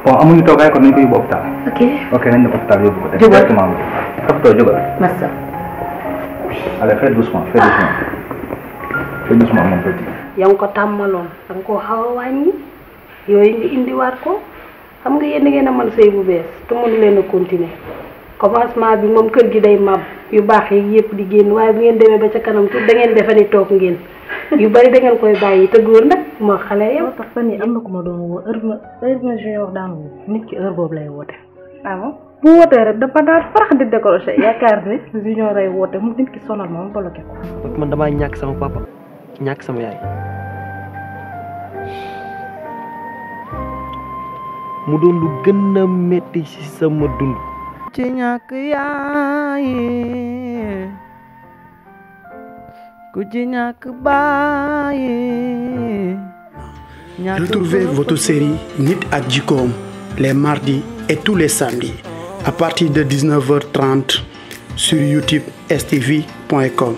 Bon, amuñu toogaay kon nañ ko yóbbu hôpital. Ok nañ dem hôpital yóbbu ko. Exactement. Toppatoo jógal. Massa. Allez, fais doucement, fais doucement. Fais doucement mon petit. yaa ngi ko tàmmaloon da nga koo xaw a wàññi yooyu nga indiwaat ko xam nga yéen ngeen amal sëy bu bees te mënu leen a continuer commencement bi moom kër gi day mab yu baax yi yëpp di génn waaye bu ngeen demee ba ca kanam tuut da ngeen defe ni toog ngeen yu bari da ngeen koy bàyyi te góor nag moo xale yow. moo tax fan yii am na ku ma doon woo heure ma junior daan woo nit ki heure boobu lay woote. ah bon bu wootee rek dafa daal farax di décroché yaakaar ne junior lay woote mu nit ki sonal ma bloqué ko. man damaa ñàkk sama papa ñàkk sama yaay mu doon lu gën a metti ci sama dund. ci ñàkk yaay ku ci ñàkk baay. Retrouvez votre série Nit ak Jikkoom les mardis et tous les samedis à partir de 19h30 sur youtube stv.com.